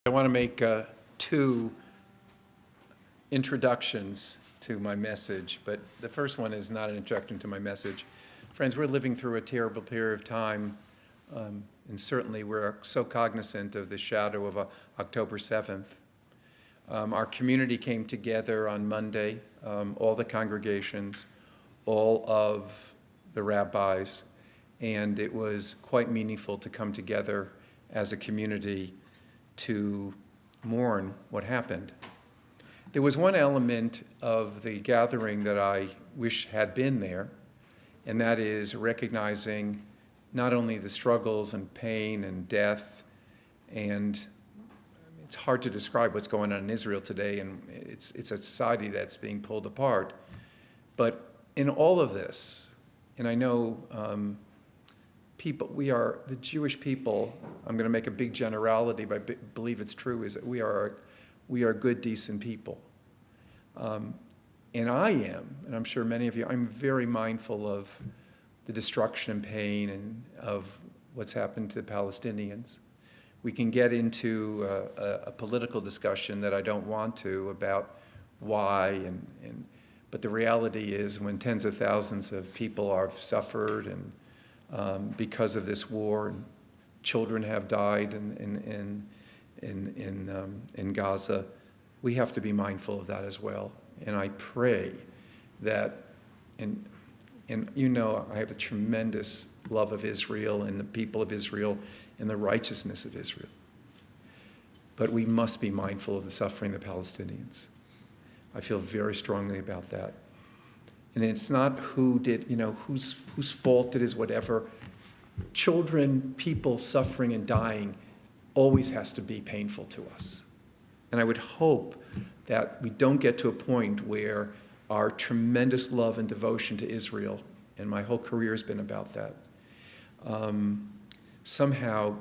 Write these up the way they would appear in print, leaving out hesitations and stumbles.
I want to make two introductions to my message, but the first one is not an introduction to my message. Friends, we're living through a terrible period of time, and certainly we're so cognizant of the shadow of October 7th. Our community came together on Monday, all the congregations, all of the rabbis, and it was quite meaningful to come together as a community to mourn what happened. There was one element of the gathering that I wish had been there, and that is recognizing not only the struggles and pain and death, and it's hard to describe what's going on in Israel today, and it's a society that's being pulled apart, but in all of this, and I know people, we are, the Jewish people, I'm going to make a big generality, but I believe it's true, is that we are good, decent people. And I am, and I'm sure many of you, I'm very mindful of the destruction and pain and of what's happened to the Palestinians. We can get into a political discussion that I don't want to about why, but the reality is when tens of thousands of people have suffered and because of this war, and children have died in Gaza, we have to be mindful of that as well. And I pray that, and you know, I have a tremendous love of Israel and the people of Israel and the righteousness of Israel. But we must be mindful of the suffering of the Palestinians. I feel very strongly about that. And it's not who did, you know, whose fault it is, whatever. Children, people suffering and dying always has to be painful to us. And I would hope that we don't get to a point where our tremendous love and devotion to Israel, and my whole career has been about that, somehow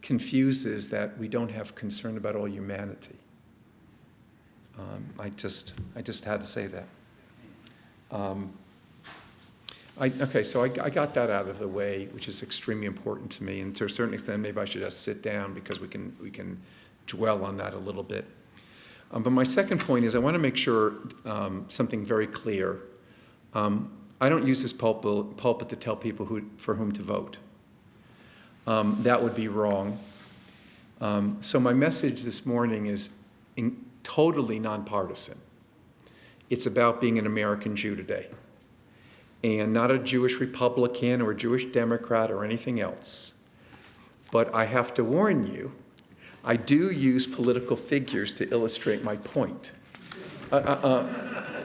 confuses that we don't have concern about all humanity. I just had to say that. Okay, so I got that out of the way, which is extremely important to me, and to a certain extent, maybe I should just sit down because we can dwell on that a little bit. But my second point is I want to make sure something very clear. I don't use this pulpit to tell people for whom to vote. That would be wrong. So my message this morning is totally nonpartisan. It's about being an American Jew today, and not a Jewish Republican or a Jewish Democrat or anything else. But I have to warn you, I do use political figures to illustrate my point.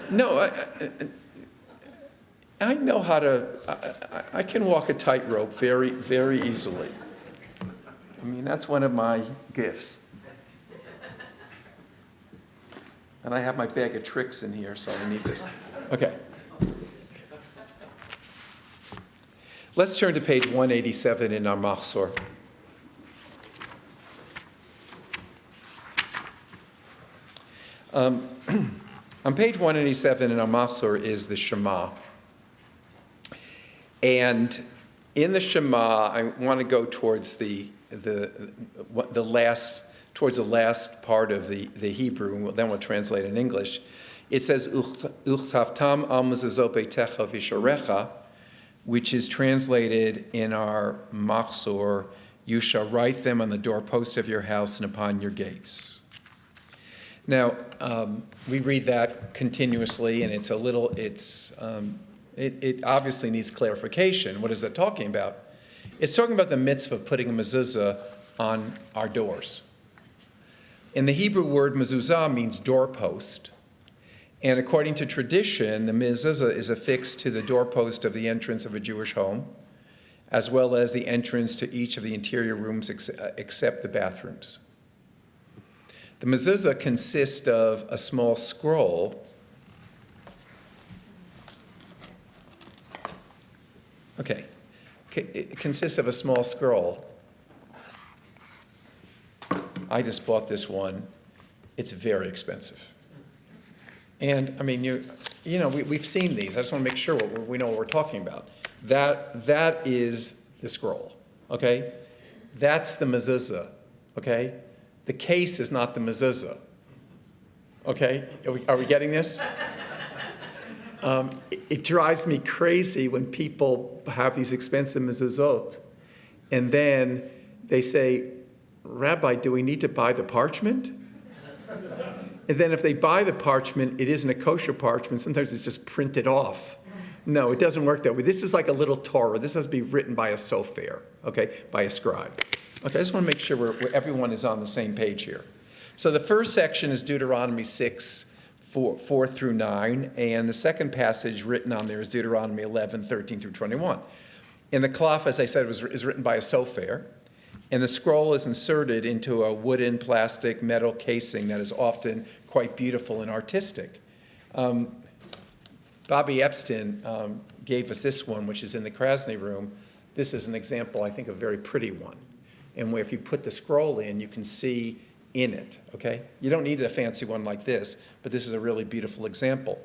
No, I know how to, I can walk a tightrope very, very easily. I mean, that's one of my gifts. And I have my bag of tricks in here, so I need this. Okay. Let's turn to page 187 in our Mahzor. On page 187 in our Mahzor is the Shema. And in the Shema, I want to go towards the last part of the Hebrew, then we'll translate in English. It says, Uchtavtam al mezuzot beitecha v'sharecha, which is translated in our Mahzor, you shall write them on the doorpost of your house and upon your gates. Now, we read that continuously, and it obviously needs clarification. What is it talking about? It's talking about the mitzvah of putting a mezuzah on our doors. And the Hebrew word mezuzah means doorpost. And according to tradition, the mezuzah is affixed to the doorpost of the entrance of a Jewish home, as well as the entrance to each of the interior rooms except the bathrooms. The mezuzah consists of a small scroll. Okay, it consists of a small scroll. I just bought this one. It's very expensive. And I mean, you know, we've seen these. I just want to make sure we know what we're talking about. That is the scroll, okay? That's the mezuzah, okay? The case is not the mezuzah, okay? Are we getting this? It drives me crazy when people have these expensive mezuzot, and then they say, Rabbi, do we need to buy the parchment? And then if they buy the parchment, it isn't a kosher parchment. Sometimes it's just printed off. No, it doesn't work that way. This is like a little Torah. This has to be written by a sofer, okay, by a scribe. Okay, I just want to make sure everyone is on the same page here. So the first section is Deuteronomy 6, 4 through 9, and the second passage written on there is Deuteronomy 11, 13 through 21. And the cloth, as I said, is written by a sofer, and the scroll is inserted into a wooden, plastic, metal casing that is often quite beautiful and artistic. Bobby Epstein gave us this one, which is in the Krasny room. This is an example, I think, a very pretty one. And where if you put the scroll in, you can see in it, okay? You don't need a fancy one like this, but this is a really beautiful example.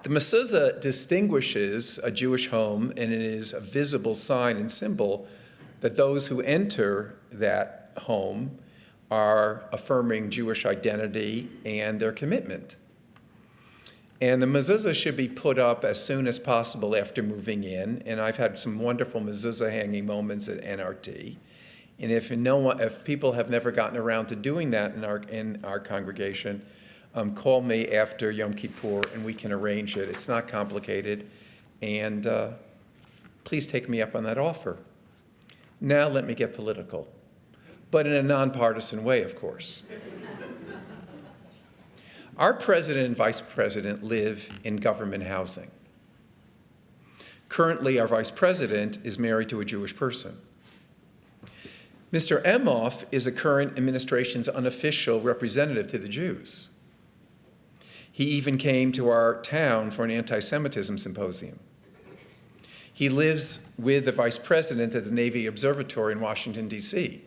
The mezuzah distinguishes a Jewish home, and it is a visible sign and symbol that those who enter that home are affirming Jewish identity and their commitment. And the mezuzah should be put up as soon as possible after moving in. And I've had some wonderful mezuzah hanging moments at NRT. And if people have never gotten around to doing that in our congregation, call me after Yom Kippur and we can arrange it. It's not complicated. And please take me up on that offer. Now let me get political, but in a nonpartisan way, of course. Our president and vice president live in government housing. Currently, our vice president is married to a Jewish person. Mr. Emhoff is a current administration's unofficial representative to the Jews. He even came to our town for an anti-Semitism symposium. He lives with the vice president at the Navy Observatory in Washington, D.C.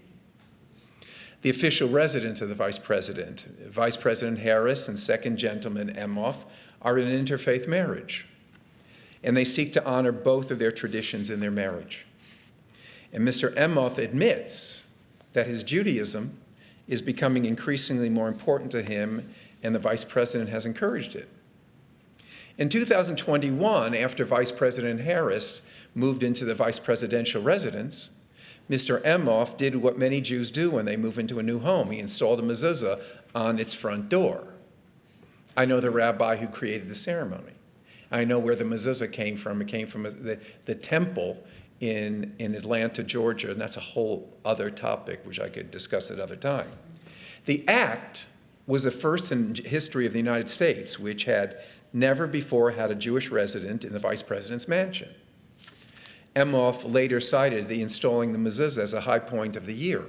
The official residence of the Vice President Harris and Second Gentleman Emhoff, are in an interfaith marriage, and they seek to honor both of their traditions in their marriage. And Mr. Emhoff admits that his Judaism is becoming increasingly more important to him, and the Vice President has encouraged it. In 2021, after Vice President Harris moved into the vice presidential residence, Mr. Emhoff did what many Jews do when they move into a new home. He installed a mezuzah on its front door. I know the rabbi who created the ceremony. I know where the mezuzah came from. It came from the temple in Atlanta, Georgia, and that's a whole other topic, which I could discuss at another time. The act was the first in history of the United States, which had never before had a Jewish resident in the vice president's mansion. Emhoff later cited the installing the mezuzah as a high point of the year.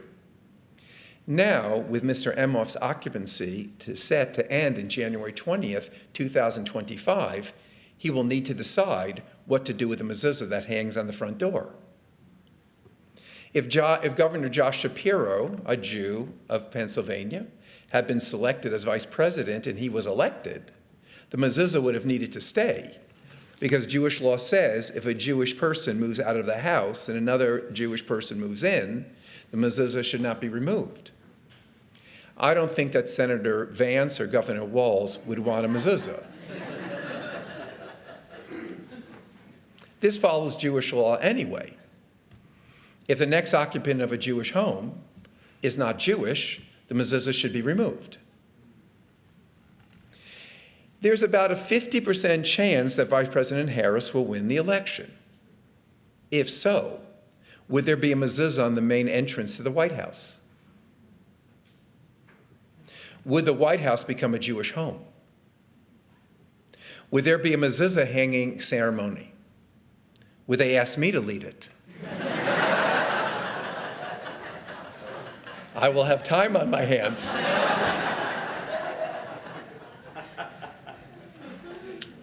Now, with Mr. Emhoff's occupancy set to end in January 20th, 2025, he will need to decide what to do with the mezuzah that hangs on the front door. If Governor Josh Shapiro, a Jew of Pennsylvania, had been selected as vice president and he was elected, the mezuzah would have needed to stay, because Jewish law says if a Jewish person moves out of the house and another Jewish person moves in, the mezuzah should not be removed. I don't think that Senator Vance or Governor Walz would want a mezuzah. This follows Jewish law anyway. If the next occupant of a Jewish home is not Jewish, the mezuzah should be removed. There's about a 50% chance that Vice President Harris will win the election. If so, would there be a mezuzah on the main entrance to the White House? Would the White House become a Jewish home? Would there be a mezuzah hanging ceremony? Would they ask me to lead it? I will have time on my hands.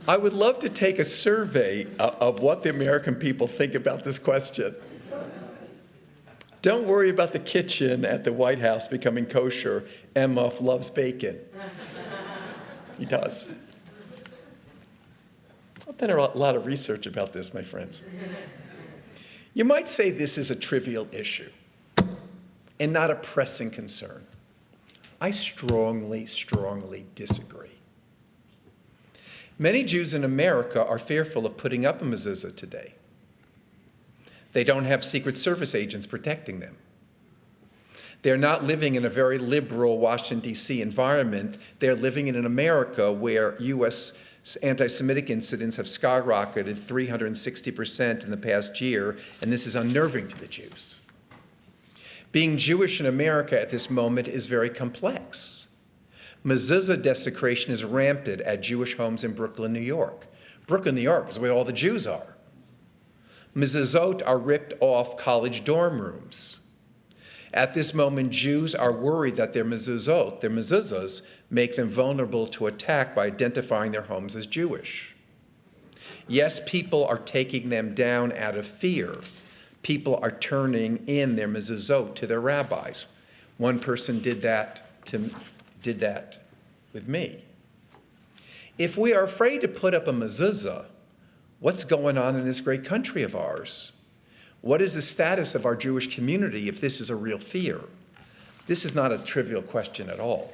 I would love to take a survey of what the American people think about this question. Don't worry about the kitchen at the White House becoming kosher. Emhoff loves bacon. He does. I've done a lot of research about this, my friends. You might say this is a trivial issue. and not a pressing concern. I strongly, strongly disagree. Many Jews in America are fearful of putting up a mezuzah today. They don't have Secret Service agents protecting them. They're not living in a very liberal Washington, D.C. environment. They're living in an America where U.S. anti-Semitic incidents have skyrocketed 360% in the past year, and this is unnerving to the Jews. Being Jewish in America at this moment is very complex. Mezuzah desecration is rampant at Jewish homes in Brooklyn, New York. Brooklyn, New York is where all the Jews are. Mezuzot are ripped off college dorm rooms. At this moment, Jews are worried that their mezuzahs, make them vulnerable to attack by identifying their homes as Jewish. Yes, people are taking them down out of fear. People are turning in their mezuzot to their rabbis. One person did that with me. If we are afraid to put up a mezuzah, what's going on in this great country of ours? What is the status of our Jewish community if this is a real fear? This is not a trivial question at all.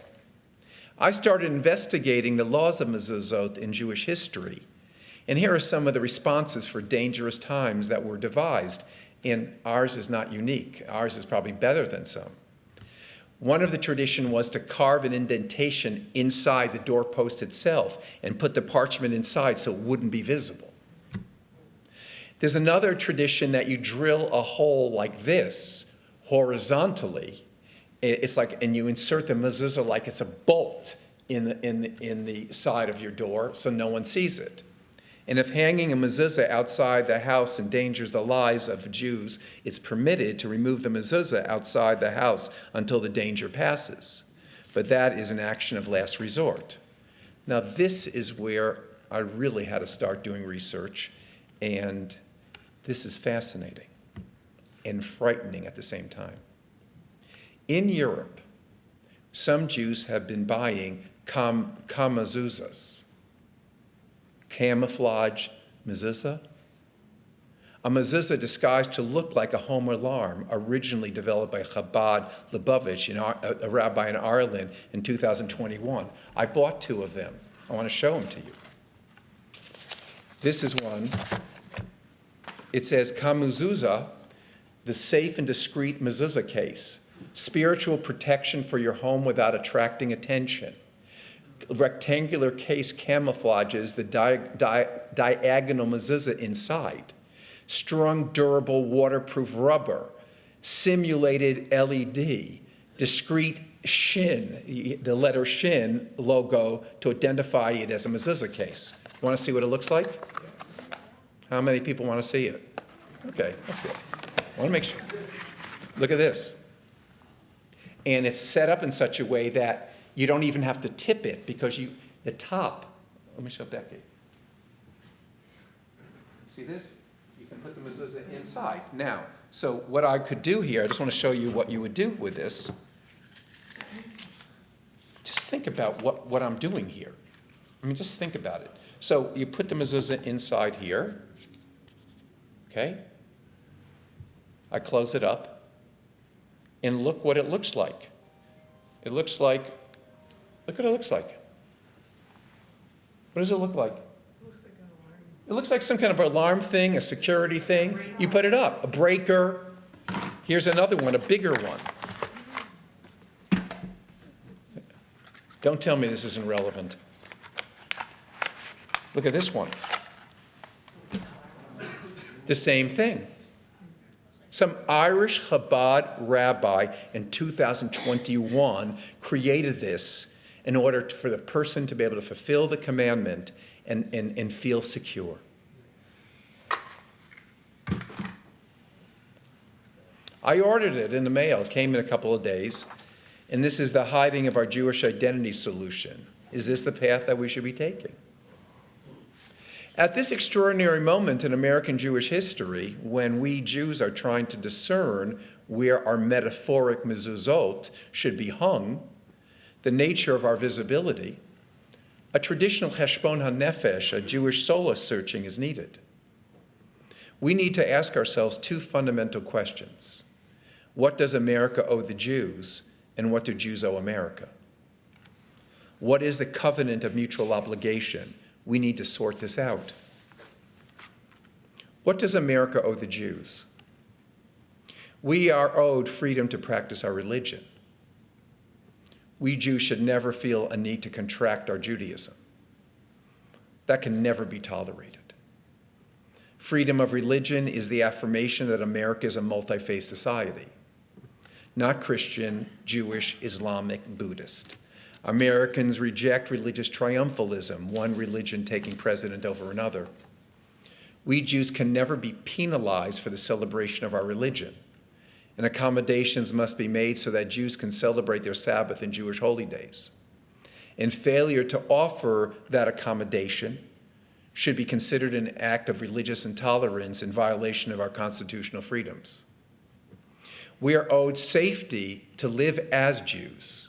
I started investigating the laws of mezuzot in Jewish history, and here are some of the responses for dangerous times that were devised, and ours is not unique. Ours is probably better than some. One of the tradition was to carve an indentation inside the doorpost itself and put the parchment inside so it wouldn't be visible. There's another tradition that you drill a hole like this horizontally. It's like, and you insert the mezuzah like it's a bolt in the side of your door so no one sees it. And if hanging a mezuzah outside the house endangers the lives of Jews, it's permitted to remove the mezuzah outside the house until the danger passes. But that is an action of last resort. Now, this is where I really had to start doing research, and this is fascinating and frightening at the same time. In Europe, some Jews have been buying kamezuzahs, camouflage mezuzah. A mezuzah disguised to look like a home alarm, originally developed by Chabad Lubavitch, a rabbi in Ireland, in 2021. I bought 2 of them. I want to show them to you. This is one. It says, Kamezuzah, the safe and discreet mezuzah case, spiritual protection for your home without attracting attention. Rectangular case camouflages the diagonal mezuzah inside. Strong, durable, waterproof rubber, simulated LED, discrete shin, the letter shin logo to identify it as a mezuzah case. You want to see what it looks like? How many people want to see it? Okay, that's good. I want to make sure. Look at this. And it's set up in such a way that you don't even have to tip it because the top, let me show Becky. See this? You can put the mezuzah inside. Now, so what I could do here, I just want to show you what you would do with this. Just think about what I'm doing here. I mean, just think about it. So you put the mezuzah inside here. Okay? I close it up, and look what it looks like. It looks like, look what it looks like. What does it look like? It looks like some kind of alarm thing, a security thing. You put it up, a breaker. Here's another one, a bigger one. Don't tell me this isn't relevant. Look at this one. The same thing. Some Irish Chabad rabbi in 2021 created this in order for the person to be able to fulfill the commandment and feel secure. I ordered it in the mail. It came in a couple of days. And this is the hiding of our Jewish identity solution. Is this the path that we should be taking? At this extraordinary moment in American Jewish history, when we Jews are trying to discern where our metaphoric mezuzot should be hung, the nature of our visibility, a traditional cheshbon hanefesh, a Jewish soul searching, is needed. We need to ask ourselves 2 fundamental questions. What does America owe the Jews, and what do Jews owe America? What is the covenant of mutual obligation? We need to sort this out. What does America owe the Jews? We are owed freedom to practice our religion. We Jews should never feel a need to contract our Judaism. That can never be tolerated. Freedom of religion is the affirmation that America is a multi-faith society, not Christian, Jewish, Islamic, Buddhist. Americans reject religious triumphalism, one religion taking precedent over another. We Jews can never be penalized for the celebration of our religion, and accommodations must be made so that Jews can celebrate their Sabbath and Jewish holy days. And failure to offer that accommodation should be considered an act of religious intolerance in violation of our constitutional freedoms. We are owed safety to live as Jews.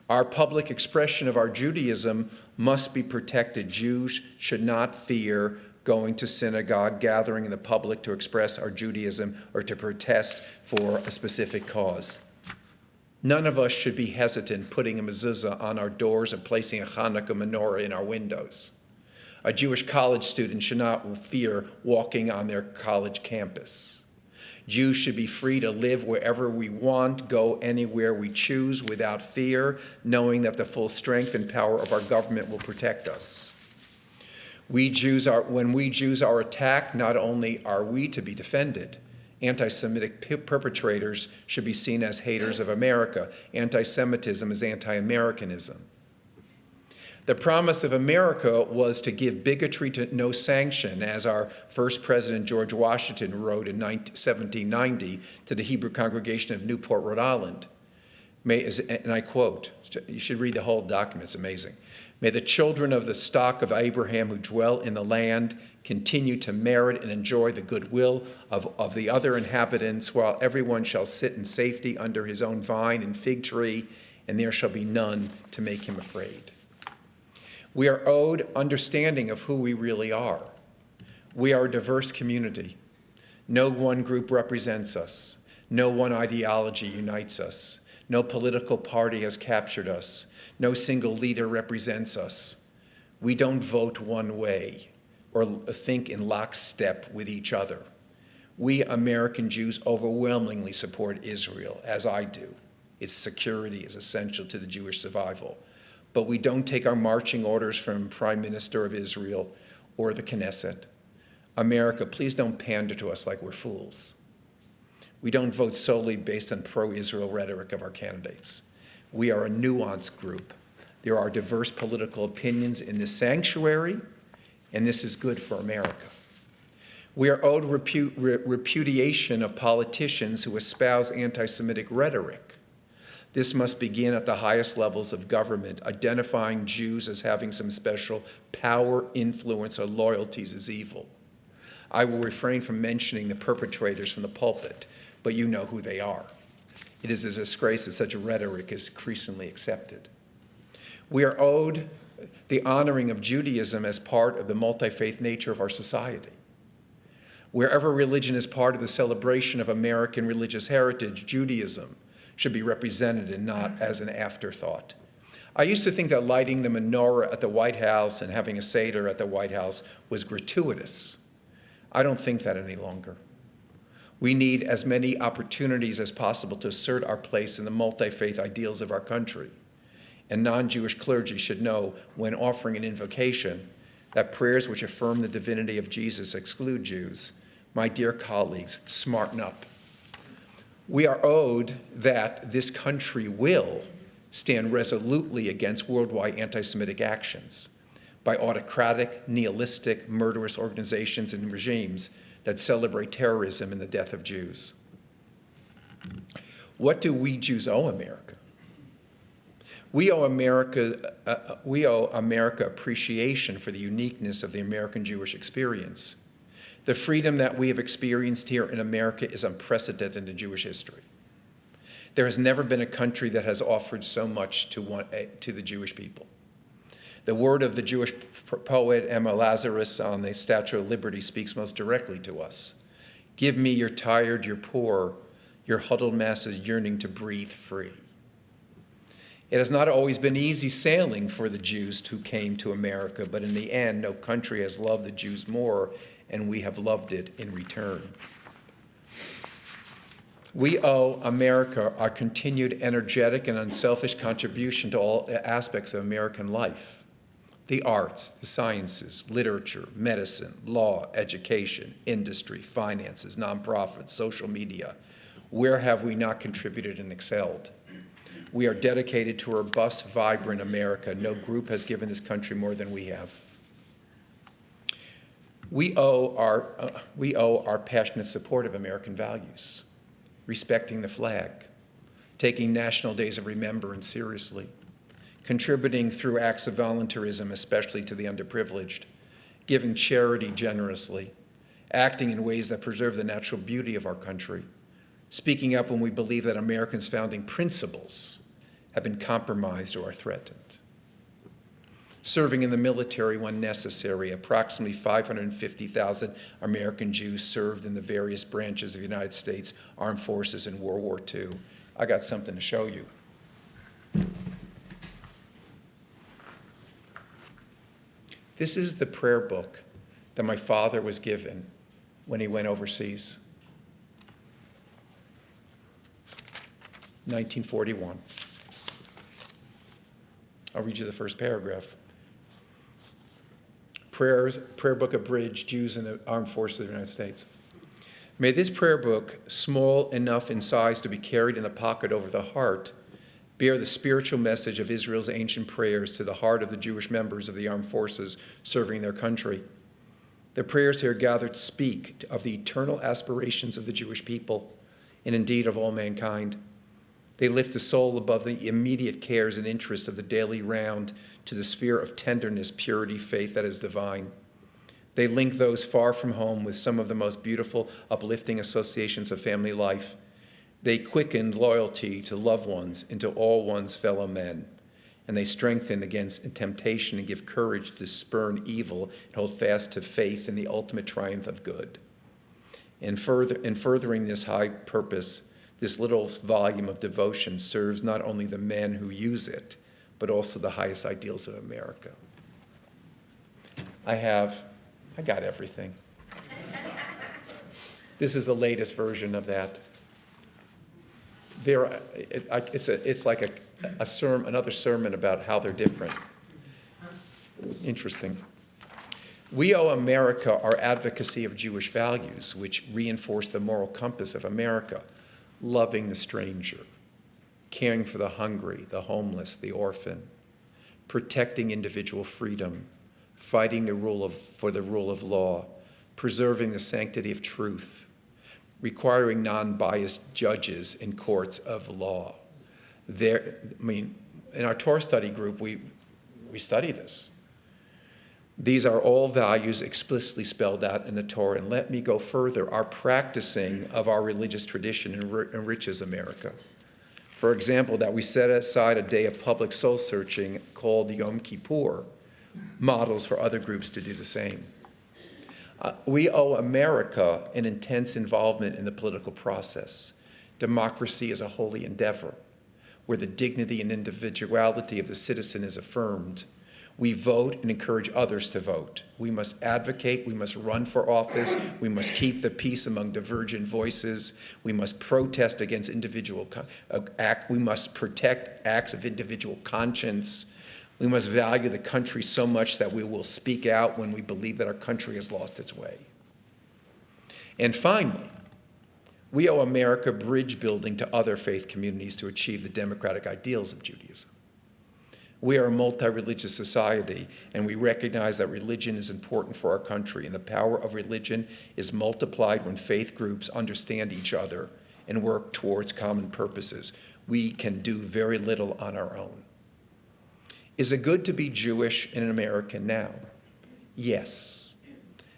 Our public expression of our Judaism must be protected. Jews should not fear going to synagogue, gathering in the public to express our Judaism or to protest for a specific cause. None of us should be hesitant putting a mezuzah on our doors or placing a Hanukkah menorah in our windows. A Jewish college student should not fear walking on their college campus. Jews should be free to live wherever we want, go anywhere we choose without fear, knowing that the full strength and power of our government will protect us. When we Jews are attacked, not only are we to be defended, anti-Semitic perpetrators should be seen as haters of America. Anti-Semitism is anti-Americanism. The promise of America was to give bigotry to no sanction, as our first president, George Washington, wrote in 1790 to the Hebrew congregation of Newport, Rhode Island. And I quote, you should read the whole document, it's amazing. May the children of the stock of Abraham who dwell in the land continue to merit and enjoy the goodwill of the other inhabitants, while everyone shall sit in safety under his own vine and fig tree, and there shall be none to make him afraid. We are owed understanding of who we really are. We are a diverse community. No one group represents us. No one ideology unites us. No political party has captured us. No single leader represents us. We don't vote one way or think in lockstep with each other. We American Jews overwhelmingly support Israel, as I do. Its security is essential to the Jewish survival. But we don't take our marching orders from Prime Minister of Israel or the Knesset. America, please don't pander to us like we're fools. We don't vote solely based on pro-Israel rhetoric of our candidates. We are a nuanced group. There are diverse political opinions in this sanctuary, and this is good for America. We are owed repudiation of politicians who espouse anti-Semitic rhetoric. This must begin at the highest levels of government. Identifying Jews as having some special power, influence, or loyalties is evil. I will refrain from mentioning the perpetrators from the pulpit, but you know who they are. It is a disgrace that such a rhetoric is increasingly accepted. We are owed the honoring of Judaism as part of the multi-faith nature of our society. Wherever religion is part of the celebration of American religious heritage, Judaism should be represented and not as an afterthought. I used to think that lighting the menorah at the White House and having a Seder at the White House was gratuitous. I don't think that any longer. We need as many opportunities as possible to assert our place in the multi-faith ideals of our country. And non-Jewish clergy should know, when offering an invocation, that prayers which affirm the divinity of Jesus exclude Jews. My dear colleagues, smarten up. We are owed that this country will stand resolutely against worldwide anti-Semitic actions by autocratic, nihilistic, murderous organizations and regimes that celebrate terrorism and the death of Jews. What do we Jews owe America? We owe America appreciation for the uniqueness of the American Jewish experience. The freedom that we have experienced here in America is unprecedented in Jewish history. There has never been a country that has offered so much to the Jewish people. The word of the Jewish poet Emma Lazarus on the Statue of Liberty speaks most directly to us. Give me, you're tired, you're poor. your huddled masses yearning to breathe free. It has not always been easy sailing for the Jews who came to America, but in the end, no country has loved the Jews more, and we have loved it in return. We owe America our continued energetic and unselfish contribution to all aspects of American life: the arts, the sciences, literature, medicine, law, education, industry, finances, nonprofits, social media. Where have we not contributed and excelled? We are dedicated to a robust, vibrant America. No group has given this country more than we have. We owe our passionate support of American values: respecting the flag, taking national days of remembrance seriously, contributing through acts of volunteerism, especially to the underprivileged, giving charity generously, acting in ways that preserve the natural beauty of our country, speaking up when we believe that Americans' founding principles have been compromised or are threatened, serving in the military when necessary. Approximately 550,000 American Jews served in the various branches of the United States Armed Forces in World War II. I got something to show you. This is the prayer book that my father was given when he went overseas. 1941. I'll read you the first paragraph. Prayer book abridged, Jews in the Armed Forces of the United States. May this prayer book, small enough in size to be carried in a pocket over the heart, bear the spiritual message of Israel's ancient prayers to the heart of the Jewish members of the armed forces serving their country. The prayers here gathered speak of the eternal aspirations of the Jewish people, and indeed of all mankind. They lift the soul above the immediate cares and interests of the daily round to the sphere of tenderness, purity, faith that is divine. They link those far from home with some of the most beautiful, uplifting associations of family life. They quicken loyalty to loved ones and to all one's fellow men. And they strengthen against temptation and give courage to spurn evil and hold fast to faith in the ultimate triumph of good. In furthering this high purpose, this little volume of devotion serves not only the men who use it, but also the highest ideals of America. I got everything. This is the latest version of that. It's like another sermon about how they're different. Interesting. We owe America our advocacy of Jewish values, which reinforce the moral compass of America: loving the stranger, caring for the hungry, the homeless, the orphan, protecting individual freedom, fighting for the rule of law, preserving the sanctity of truth, requiring non-biased judges in courts of law. In our Torah study group, we study this. These are all values explicitly spelled out in the Torah. And let me go further. Our practicing of our religious tradition enriches America. For example, that we set aside a day of public soul searching called Yom Kippur models for other groups to do the same. We owe America an intense involvement in the political process. Democracy is a holy endeavor where the dignity and individuality of the citizen is affirmed. We vote and encourage others to vote. We must advocate. We must run for office. We must keep the peace among divergent voices. We must protest against we must protect acts of individual conscience. We must value the country so much that we will speak out when we believe that our country has lost its way. And finally, we owe America bridge building to other faith communities to achieve the democratic ideals of Judaism. We are a multi-religious society, and we recognize that religion is important for our country, and the power of religion is multiplied when faith groups understand each other and work towards common purposes. We can do very little on our own. Is it good to be Jewish and an American now? Yes.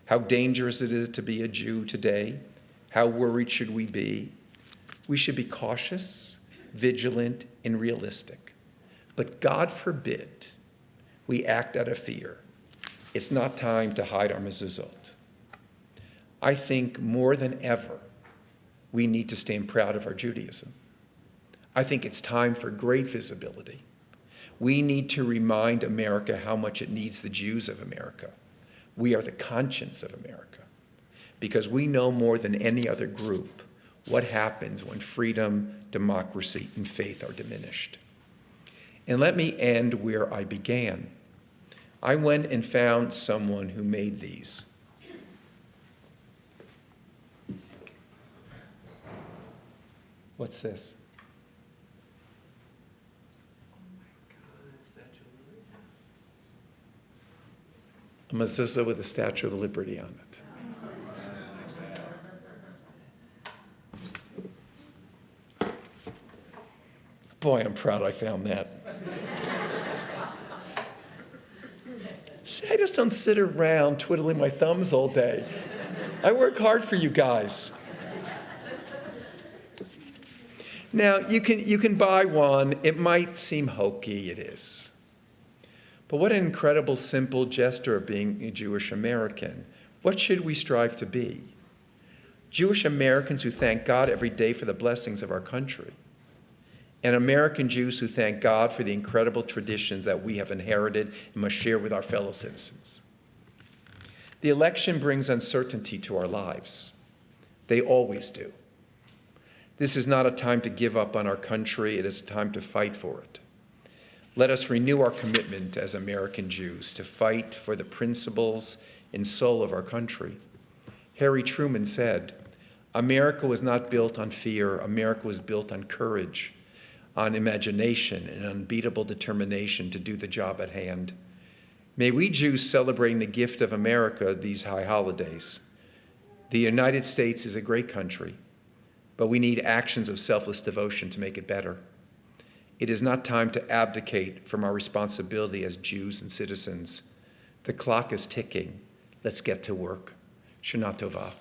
How dangerous it is to be a Jew today? How worried should we be? We should be cautious, vigilant, and realistic. But God forbid we act out of fear. It's not time to hide our mezuzot. I think more than ever, we need to stand proud of our Judaism. I think it's time for great visibility. We need to remind America how much it needs the Jews of America. We are the conscience of America because we know more than any other group what happens when freedom, democracy, and faith are diminished. And let me end where I began. I went and found someone who made these. What's this? A mezuzah with the Statue of Liberty on it. Boy, I'm proud I found that. See, I just don't sit around twiddling my thumbs all day. I work hard for you guys. Now, you can buy one. It might seem hokey, it is. But what an incredible, simple gesture of being a Jewish American. What should we strive to be? Jewish Americans who thank God every day for the blessings of our country. And American Jews who thank God for the incredible traditions that we have inherited and must share with our fellow citizens. The election brings uncertainty to our lives. They always do. This is not a time to give up on our country. It is a time to fight for it. Let us renew our commitment as American Jews to fight for the principles and soul of our country. Harry Truman said, "America was not built on fear. America was built on courage, on imagination, and unbeatable determination to do the job at hand." May we Jews celebrating the gift of America these high holidays. The United States is a great country, but we need actions of selfless devotion to make it better. It is not time to abdicate from our responsibility as Jews and citizens. The clock is ticking. Let's get to work. Shana Tova.